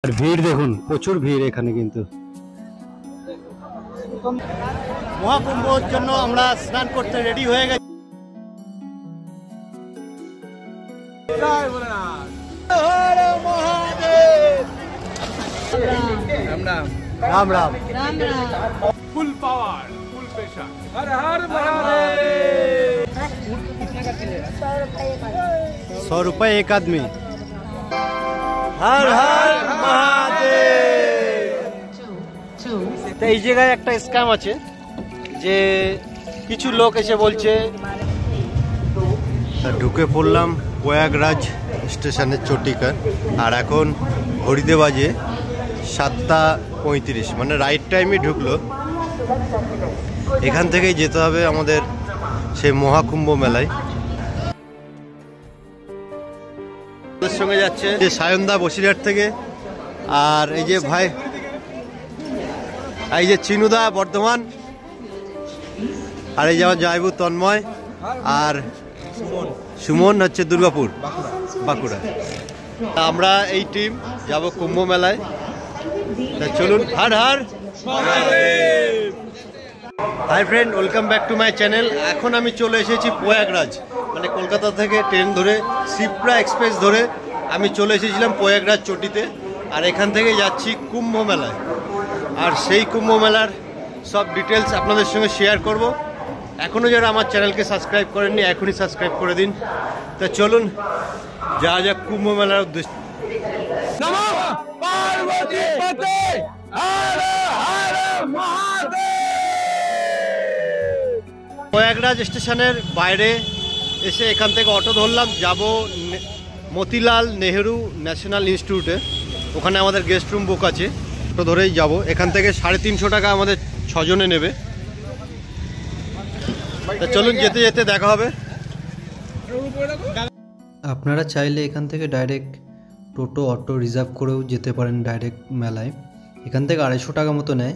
আর ভিড় দেখুন, প্রচুর ভিড় এখানে। কিন্তু মহাকুম্ভর জন্য আমরা স্নান করতে রেডি হয়ে গেছি। Ram Ram full power full pressure Har Har Mahadev. 100 रुपए एक आदमी। हर हर महादेव। তো এই জায়গায় একটা স্ক্যাম আছে যে কিছু লোক এসে বলছে। ঢুকে পড়লাম প্রয়াগরাজ স্টেশনের চটিকার, আর এখন ঘড়িতে বাজে 7:35, মানে রাইট টাইমে ঢুকলো। এখান থেকেই যেতে হবে আমাদের সেই মহাকুম্ভ মেলায়। ওদের সঙ্গে যাচ্ছে যে সায়নদা বসিরহাট থেকে, আর এই যে ভাই, এই যে চিনুদা বর্ধমান, আর এই যে আমার জয়বু তন্ময়, আর সুমন হচ্ছে দুর্গাপুর বাঁকুড়া। আমরা এই টিম যাব কুম্ভ মেলায়। চলুন, Har Har Mahadev. Hi friend, welcome back to my channel. এখন আমি চলে এসেছি প্রয়াগরাজ, মানে কলকাতা থেকে ট্রেন ধরে শিপ্রা এক্সপ্রেস ধরে আমি চলে এসেছিলাম প্রয়াগরাজ চটিতে, আর এখান থেকে যাচ্ছি কুম্ভ মেলায়। আর সেই কুম্ভ মেলার সব ডিটেলস আপনাদের সঙ্গে শেয়ার করব। এখনও যারা আমার চ্যানেলকে সাবস্ক্রাইব করেননি, এখনই সাবস্ক্রাইব করে দিন। তা চলুন যা যাক কুম্ভ মেলার উদ্দেশ্য। প্রয়াগরাজ স্টেশনের বাইরে এসে এখান থেকে অটো ধরলাম, যাব মতিলাল নেহেরু ন্যাশনাল ইনস্টিটিউটে। ওখানে আমাদের গেস্ট রুম বুক আছে, অটো ধরেই যাব। এখান থেকে 350 টাকা আমাদের 6 জনে নেবে। চলুন, যেতে যেতে দেখা হবে। আপনারা চাইলে এখান থেকে ডাইরেক্ট টোটো অটো রিজার্ভ করেও যেতে পারেন ডাইরেক্ট মেলায়। এখান থেকে 250 টাকা মতো নেয়।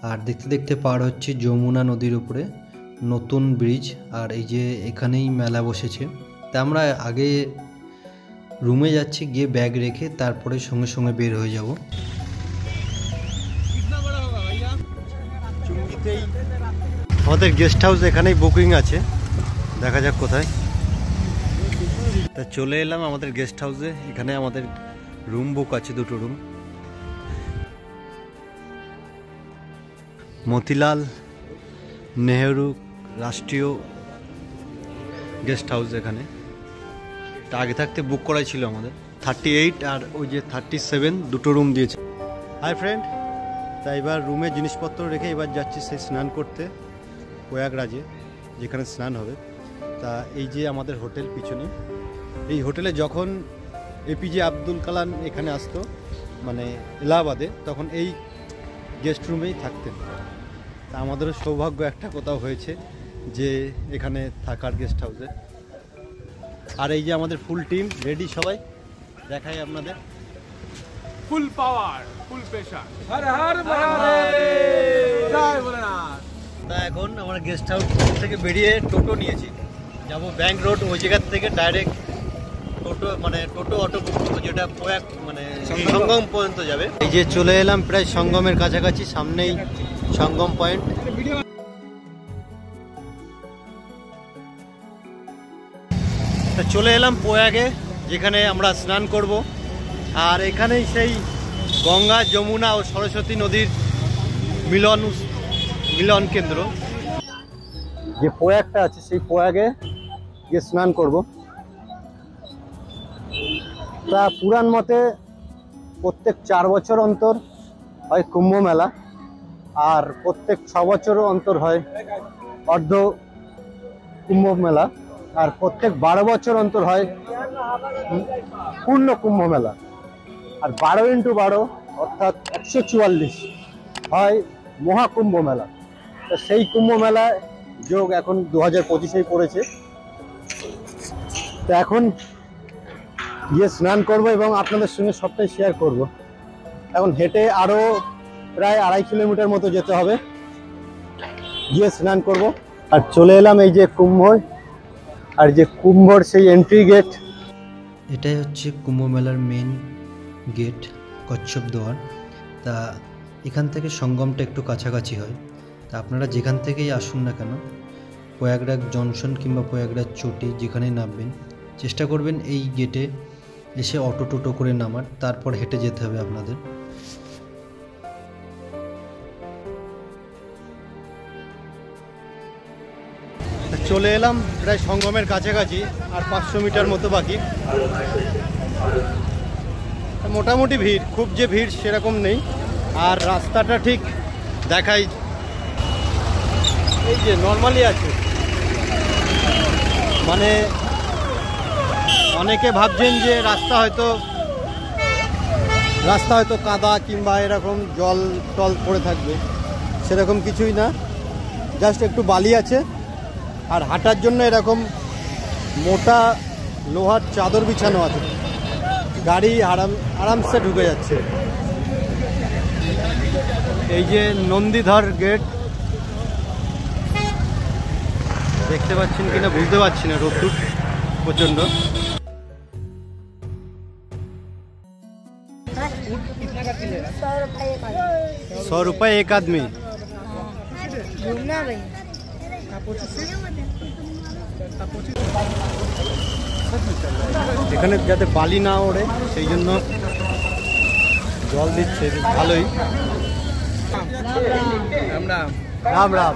আর দেখতে দেখতে পার হচ্ছে যমুনা নদীর উপরে নতুন ব্রিজ, আর এই যে এখানেই মেলা বসেছে। তা আমরা আগে রুমে যাচ্ছি, গিয়ে ব্যাগ রেখে তারপরে সঙ্গে সঙ্গে বের হয়ে যাব। আমাদের গেস্ট হাউস এখানেই বুকিং আছে, দেখা যাক কোথায়। তা চলে এলাম আমাদের গেস্ট হাউসে। এখানে আমাদের রুম বুক আছে, 2টো রুম। মতিলাল নেহেরু রাষ্ট্রীয় গেস্ট হাউস এখানে। তা আগে থাকতে বুক করাই ছিল আমাদের। 38 আর ওই যে 37 2টো রুম দিয়েছে। হাই ফ্রেন্ড, তা এবার রুমে জিনিসপত্র রেখে এবার যাচ্ছি সেই স্নান করতে প্রয়াগরাজে, যেখানে স্নান হবে। তা এই যে আমাদের হোটেল পিছনে, এই হোটেলে যখন এপিজে আব্দুল কালাম এখানে আসতো, মানে এলাহাবাদে, তখন এই গেস্ট রুমেই থাকতেন। তা আমাদেরও সৌভাগ্য একটা কোথাও হয়েছে যে এখানে থাকার গেস্ট হাউসে। আর এই যে আমাদের ফুল টিম রেডি, সবাই দেখাই আপনাদের। Full power full pressure Har Har Mahadev. जय भोलेनाथ। তা এখন আমরা গেস্ট হাউস থেকে বেরিয়ে টোটো নিয়েছি, যাব ব্যাংক রোড। ওই জায়গার থেকে ডাইরেক্ট টোটো, মানে টোটো অটো বুক করবো, যেটা প্রয়াগ মানে সঙ্গম পর্যন্ত যাবে। এই যে চলে এলাম প্রায় সঙ্গমের কাছাকাছি, সামনেই সঙ্গম পয়েন্ট। চলে এলাম প্রয়াগে, যেখানে আমরা স্নান করব। আর এখানেই সেই গঙ্গা, যমুনা ও সরস্বতী নদীর মিলন কেন্দ্র। যে প্রয়াগটা আছে, সেই প্রয়াগে গিয়ে স্নান করব। তা পুরাণ মতে প্রত্যেক 4 বছর অন্তর হয় কুম্ভ মেলা, আর প্রত্যেক 6 বছর অন্তর হয় অর্ধ কুম্ভ মেলা, আর প্রত্যেক 12 বছর অন্তর হয় পূর্ণ কুম্ভ মেলা। আর 12 × 12 অর্থাৎ 144 হয় মহাকুম্ভ মেলা। তো সেই কুম্ভ মেলায় যোগ এখন 2025-এই পড়েছে। তো এখন গিয়ে স্নান করব এবং আপনাদের সঙ্গে সবটাই শেয়ার করব। এখন হেঁটে আরও প্রায় 2.5 কিলোমিটার মতো যেতে হবে, গিয়ে স্নান করব। আর চলে এলাম এই যে কুম্ভ, আর যে কুম্ভর সেই এন্ট্রি গেট। এটাই হচ্ছে কুম্ভ মেলার মেন গেট। কচ্ছপ দুয়ার। তা এখান থেকে সঙ্গমটা একটু কাছাকাছি হয়। তা আপনারা যেখান থেকেই আসুন না কেন, প্রয়াগরাজ জংশন কিংবা প্রয়াগরাজ চটি যেখানেই নামবেন, চেষ্টা করবেন এই গেটে এসে অটো টোটো করে নামার, তারপর হেঁটে যেতে হবে আপনাদের। চলে এলাম প্রায় সঙ্গমের কাছাকাছি, আর 500 মিটার মতো বাকি। মোটামুটি ভিড়, খুব যে ভিড় সেরকম নেই। আর রাস্তাটা ঠিক দেখাই, এই যে নর্মালি আছে। মানে অনেকে ভাবছেন যে রাস্তা হয়তো কাদা কিংবা এরকম জল টল পড়ে থাকবে, সেরকম কিছুই না। জাস্ট একটু বালি আছে, আর হাঁটার জন্য এরকম মোটা লোহার চাদর বিছানো আছে, গাড়ি আরামসে ঢুকে যাচ্ছে। এই যে নন্দীধর গেট, দেখতে পাচ্ছেন কিনা বুঝতে পারছি না, রোদ্দুর প্রচন্ড। 100 रुपये एक आदमी। এখানে যাতে বালি না ওড়ে সেই জন্য জল দিচ্ছে, ভালোই। রাম রাম রাম রাম।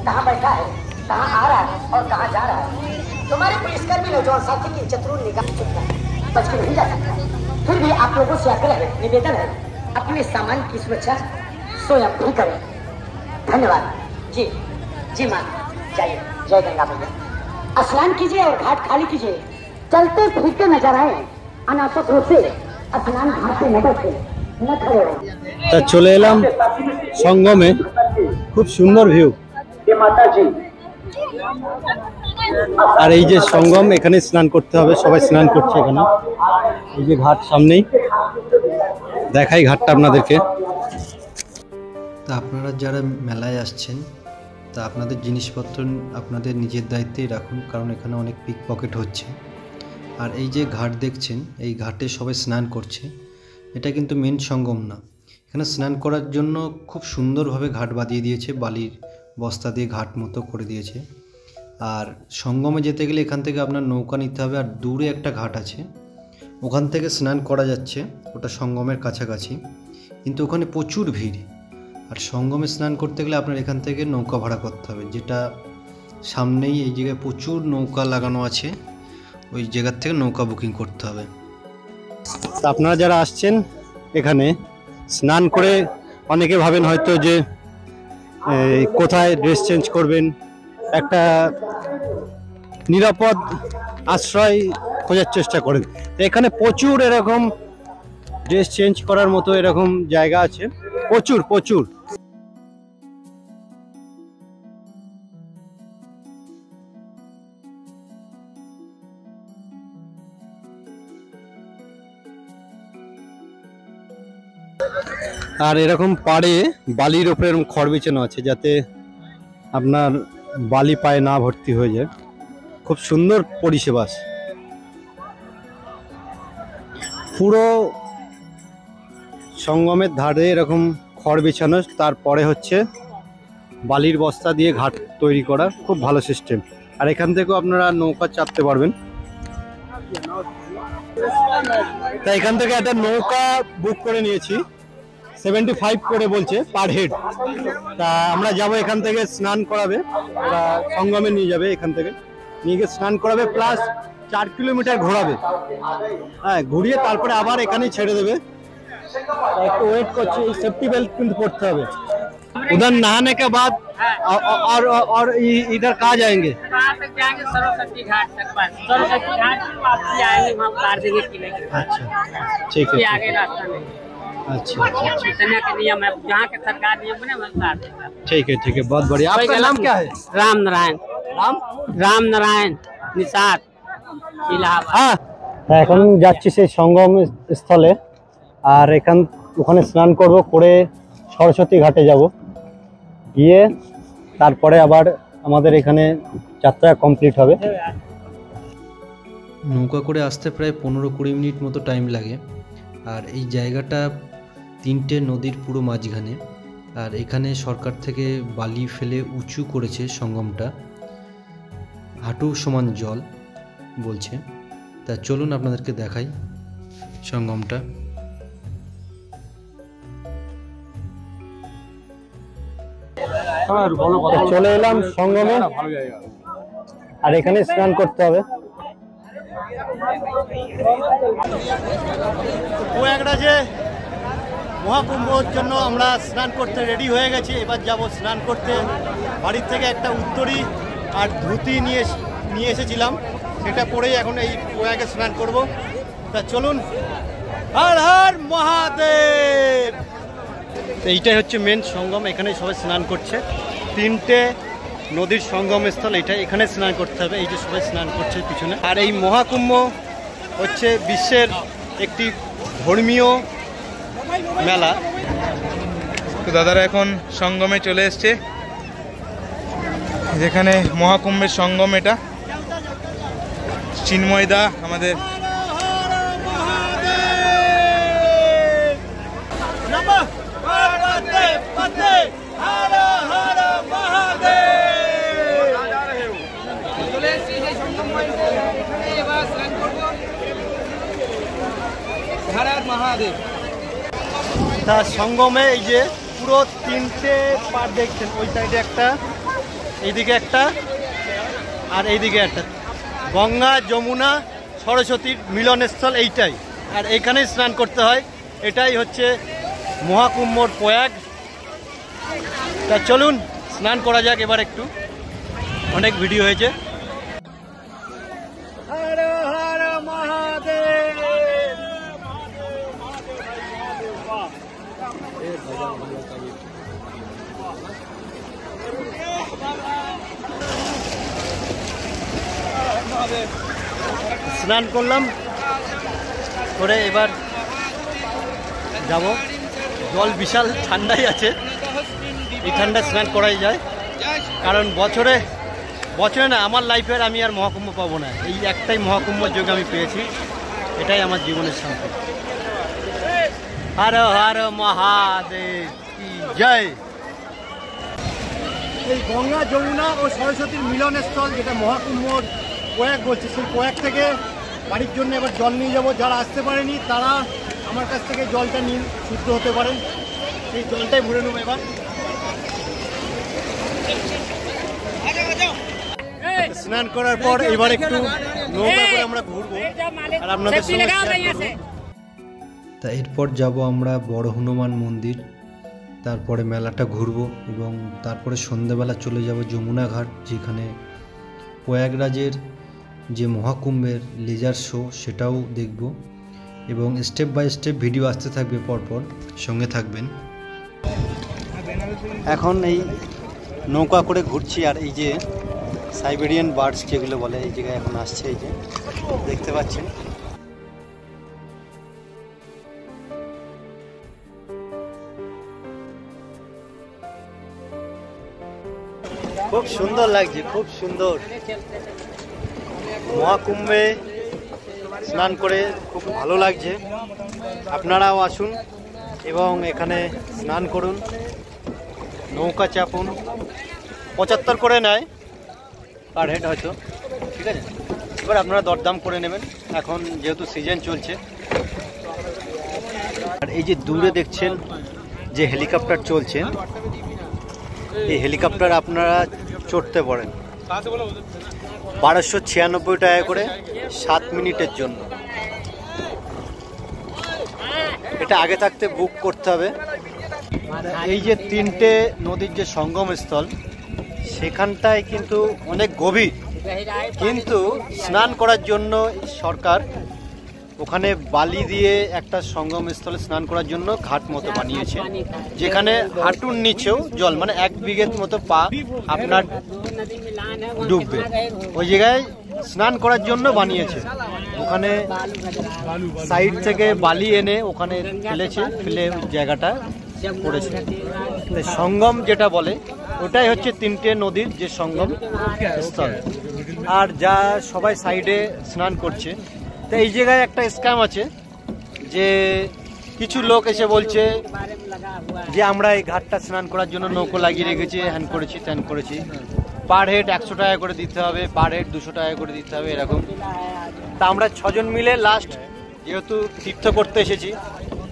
कहाँ बैठा है, कहाँ आ रहा है और कहाँ जा रहा है। तुम्हारे पुलिसकर्मी नौजवान साथी की चतुर निगाह चुपता है, बच के नहीं जा सकता। फिर भी आप लोगों से आग्रह है, निवेदन है, अपने सामान की सुरक्षा स्वयं भी करें। धन्यवाद। जी जी माँ, जाइए। जय गंगा मैया। स्नान कीजिए और घाट खाली कीजिए। चलते फिरते नजर आए, अनावश्यक रूप से स्नान घाट से न बैठे, न खड़े हो। তা চলে এলাম সঙ্গমে, খুব সুন্দর ভিউ। আর এই যে সঙ্গম, এখানে স্নান করতে হবে, সবাই স্নান করছে এখানে। এই যে ঘাট সামনেই, দেখাই ঘাটটা আপনাদেরকে। তা আপনারা যারা মেলায় আসছেন, তা আপনাদের জিনিসপত্র আপনাদের নিজের দায়িত্বেই রাখুন, কারণ এখানে অনেক পিক পকেট হচ্ছে। আর এই যে ঘাট দেখছেন, এই ঘাটে সবাই স্নান করছে। এটা কিন্তু মেন সঙ্গম না, এখানে স্নান করার জন্য খুব সুন্দরভাবে ঘাট বাঁধিয়ে দিয়েছে, বালির বস্তা দিয়ে ঘাট মতো করে দিয়েছে। আর সঙ্গমে যেতে গেলে এখান থেকে আপনার নৌকা নিতে হবে, আর দূরে একটা ঘাট আছে, ওখান থেকে স্নান করা যাচ্ছে, ওটা সঙ্গমের কাছাকাছি, কিন্তু ওখানে প্রচুর ভিড়। আর সঙ্গমে স্নান করতে গেলে আপনার এখান থেকে নৌকা ভাড়া করতে হবে, যেটা সামনেই এই জায়গায় প্রচুর নৌকা লাগানো আছে, ওই জায়গার থেকে নৌকা বুকিং করতে হবে। তা আপনারা যারা আসছেন এখানে স্নান করে, অনেকে ভাবেন হয়তো যে কোথায় ড্রেস চেঞ্জ করবেন, একটা নিরাপদ আশ্রয় খোঁজার চেষ্টা করেন। এখানে প্রচুর এরকম ড্রেস চেঞ্জ করার মতো এরকম জায়গা আছে, প্রচুর প্রচুর। আর এরকম পাড়ে বালির ওপরে এরকম খড় বিছানো আছে, যাতে আপনার বালি পায়ে না ভর্তি হয়ে যায়। খুব সুন্দর পরিষেবা। পুরো সঙ্গমের ধারে এরকম খড় বিছানো, তারপরে হচ্ছে বালির বস্তা দিয়ে ঘাট তৈরি করা, খুব ভালো সিস্টেম। আর এখান থেকেও আপনারা নৌকা চাপতে পারবেন। তা এখান থেকে একটা নৌকা বুক করে নিয়েছি, 75 করে বলছে পার হেড। তা আমরা যাব, এখান থেকে স্নান করাবে, ওরা সঙ্গমে নিয়ে যাবে, এখান থেকে নিয়ে গিয়ে স্নান করাবে, প্লাস 4 কিলোমিটার ঘোরাবে। হ্যাঁ, ঘুরিয়ে তারপরে আবার এখানেই ছেড়ে দেবে। একটু ওয়েট করছি, सेफ्टी बेल्ट কিন্তু पड़ते হবে। उधर नहाने के बाद और इधर कहाँ जाएंगे? वहाँ तक जाएंगे सरस्वती घाट तक, बस सरस्वती घाट से वापस आएंगे, वहाँ उतार देंगे किले के। अच्छा, ठीक है। आगे रास्ता नहीं। अच्छा, इतना के नियम है, जहाँ के सरकार नियम बने वहाँ उतार देगा। ठीक है, ठीक है, बहुत बढ़िया। आपका नाम क्या है? राम नारायण। राम नारायण निषाद, इलाहाबाद। হ্যাঁ, এখন যাচ্ছি সেই সঙ্গম স্থলে, আর ওখানে স্নান করব, করে সরস্বতী ঘাটে যাব, গিয়ে তারপরে আবার আমাদের এখানে যাত্রা কমপ্লিট হবে। নৌকা করে আসতে প্রায় 15-20 মিনিট মতো টাইম লাগে। আর এই জায়গাটা 3টে নদীর পুরো মাঝখানে, আর এখানে সরকার থেকে বালি ফেলে উঁচু করেছে সঙ্গমটা, হাঁটু সমান জল বলছে। তা চলুন আপনাদেরকে দেখাই সঙ্গমটা। চলে এলাম সঙ্গমে, আর এখানে স্নান করতে হবে। প্রয়াগরাজে মহাকুম্ভর জন্য আমরা স্নান করতে রেডি হয়ে গেছি। এবার যাব স্নান করতে। বাড়ির থেকে একটা উত্তরী আর ধুতি নিয়ে এসেছিলাম, সেটা পরেই এখন এই প্রয়াগে স্নান করব। তা চলুন, হর হর মহাদেব। এইটাই হচ্ছে মেন সঙ্গম, এখানে সবাই স্নান করছে। 3টে নদীর সঙ্গম স্থল এটা, এখানে স্নান করতে হবে। এই যে সবাই স্নান করছে পিছনে। আর এই মহাকুম্ভ হচ্ছে বিশ্বের একটি ধর্মীয় মেলা। তো দাদারা এখন সঙ্গমে চলে এসছে, যেখানে মহাকুম্ভের সঙ্গম। এটা চিন্ময়দা আমাদের তার সঙ্গমে এই যে পুরো 3টে পার দেখছেন, ওই সাইডে একটা, এইদিকে একটা, আর এইদিকে একটা। গঙ্গা, যমুনা, সরস্বতীর মিলনস্থল এইটাই, আর এইখানেই স্নান করতে হয়। এটাই হচ্ছে মহাকুম্ভর প্রয়াগ। তা চলুন স্নান করা যাক এবার একটু, অনেক ভিডিও হয়েছে। হর হর মহাদেব। স্নান করলাম করে এবার যাব। জল বিশাল ঠান্ডাই আছে, এই ঠান্ডা স্নান করাই যায়, কারণ বছরে না, আমার লাইফের আমি আর মহাকুম্ভ পাবো না। এই একটাই মহাকুম্ভ যোগ আমি পেয়েছি, এটাই আমার জীবনের শান্তি। হর হর মহাদেব কি জয়। এই গঙ্গা, যমুনা ও সরস্বতীর মিলনস্থল, যেটা মহাকুম্ভর প্রয়াগ বলছে, সেই প্রয়াগ থেকে বাড়ির জন্য এবার জল নিয়ে যাব। যারা আসতে পারেনি তারা আমার কাছ থেকে জলটা নিয়ে শুদ্ধ হতে পারেন। এই জলটাই ভরে নেবো এবার। স্নান করার পর এবার একটু নৌকা করে আমরা ঘুরবো আর আপনাদের সঙ্গে শেয়ার করব। তা এরপর যাব আমরা বড় হনুমান মন্দির, তারপরে মেলাটা ঘুরবো এবং তারপরে সন্ধ্যেবেলা চলে যাব যমুনা ঘাট, যেখানে প্রয়াগরাজের যে মহাকুম্ভের লেজার শো সেটাও দেখব এবং স্টেপ বাই স্টেপ ভিডিও আসতে থাকবে পরপর, সঙ্গে থাকবেন। এখন এই নৌকা করে ঘুরছি, আর এই যে সাইবেরিয়ান বার্ডস যেগুলো বলে, এই জায়গায় এখন আসছে। এই যে দেখতে পাচ্ছেন, খুব সুন্দর লাগছে, খুব সুন্দর। মহাকুম্ভে স্নান করে খুব ভালো লাগছে। আপনারাও আসুন এবং এখানে স্নান করুন, নৌকা চাপুন। 75 করে নেয় পার হেড হয়তো, ঠিক আছে। এবার আপনারা দরদাম করে নেবেন, এখন যেহেতু সিজন চলছে। আর এই যে দূরে দেখছেন যে হেলিকপ্টার চলছে, এই হেলিকপ্টার আপনারা চড়তে পারেন 1296 টাকা করে 7 মিনিটের জন্য। এটা আগে থাকতে বুক করতে হবে। এই যে 3টে নদীর যে সঙ্গম স্থল, সেখানটায় কিন্তু অনেক গভীর, কিন্তু স্নান করার জন্য সরকার ওখানে বালি দিয়ে একটা সঙ্গম স্থলে স্নান করার জন্য ঘাট মতো বানিয়েছে, যেখানে হাঁটুর নিচেও জল, মানে 1 বিঘের মতো পা আপনার ডুববে। ওই জায়গায় স্নান করার জন্য বানিয়েছে। ওখানে সাইড থেকে বালি এনে ওখানে ফেলেছে, ফেলে জায়গাটা পড়েছে। সঙ্গম যেটা বলে, ওটাই হচ্ছে 3টে নদীর যে সঙ্গম স্থল। আর যা সবাই সাইডে স্নান করছে, তো এই জায়গায় একটা স্ক্যাম আছে, যে কিছু লোক এসে বলছে যে আমরা এই ঘাটটা স্নান করার জন্য নৌকো লাগিয়ে রেখেছি, হ্যান করেছি ত্যান করেছি, পার হেড 100 টাকা করে দিতে হবে, পার হেড 200 টাকা করে দিতে হবে এরকম। তা আমরা 6 জন মিলে লাস্ট, যেহেতু তীর্থ করতে এসেছি,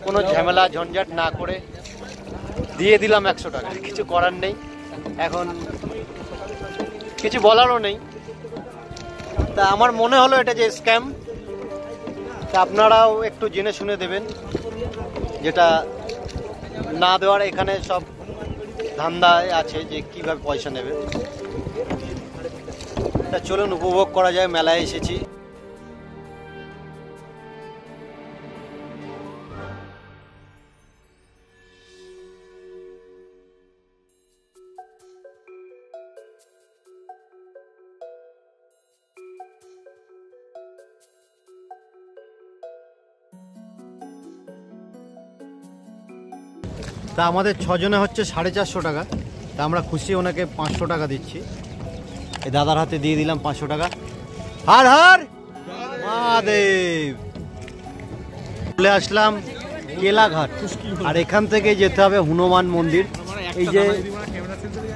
কোনো ঝামেলা ঝঞ্ঝাট না করে দিয়ে দিলাম 100 টাকা। কিছু করার নেই, এখন কিছু বলারও নেই। তা আমার মনে হলো এটা যে স্ক্যাম, তা আপনারাও একটু জেনে শুনে দেবেন, যেটা না দেওয়ার এখানে সব ধান্দায় আছে যে কিভাবে পয়সা নেবে। তা চলুন উপভোগ করা যায়, মেলায় এসেছি। তা আমাদের 6 জনে হচ্ছে 450 টাকা। তা আমরা খুশি, ওনাকে 500 টাকা দিচ্ছি। এই দাদার হাতে দিয়ে দিলাম 500 টাকা। হর হর মহাদেব। চলে আসলাম কেলাঘাট, আর এখান থেকে যেতে হবে হনুমান মন্দির। এই যে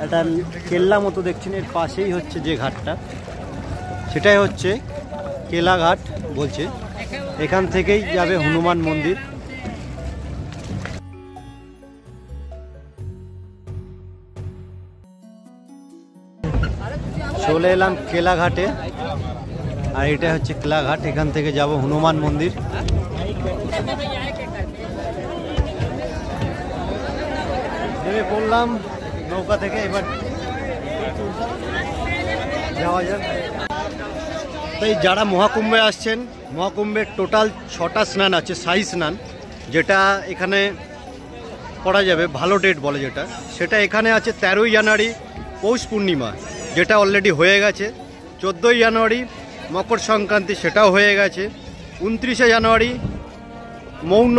একটা কেল্লা মতো দেখছেন, এর পাশেই হচ্ছে যে ঘাটটা, সেটাই হচ্ছে কেলাঘাট বলছে। এখান থেকেই যাবে হনুমান মন্দির। চলে এলাম কেলাঘাটে, আর এটা হচ্ছে কেলাঘাট। এখান থেকে যাব হনুমান মন্দির। নেমে পড়লাম নৌকা থেকে, এবার যাওয়া যাক। তাই যারা মহাকুম্ভে আসছেন, মহাকুম্ভের টোটাল 6টা স্নান আছে, শাহী স্নান, যেটা এখানে করা যাবে, ভালো ডেট বলে যেটা, সেটা এখানে আছে 13ই জানুয়ারি পৌষ পূর্ণিমা, যেটা অলরেডি হয়ে গেছে। 14ই জানুয়ারি মকর সংক্রান্তি, সেটাও হয়ে গেছে। 29শে জানুয়ারি মৌন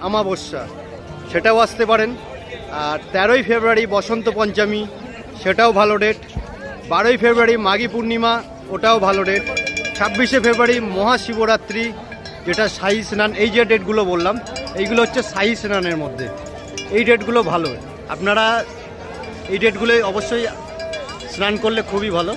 অমাবস্যা, সেটাও আসতে পারেন। আর 13ই ফেব্রুয়ারি বসন্ত পঞ্চমী, সেটাও ভালো ডেট। 12ই ফেব্রুয়ারি মাঘী পূর্ণিমা, ওটাও ভালো ডেট। 26শে ফেব্রুয়ারি মহাশিবরাত্রি, যেটা শাহী স্নান। এই যে ডেটগুলো বললাম, এইগুলো হচ্ছে শাহী স্নানের মধ্যে। এই ডেটগুলো ভালো, আপনারা এই ডেটগুলো অবশ্যই স্নান করলে খুবই ভালো।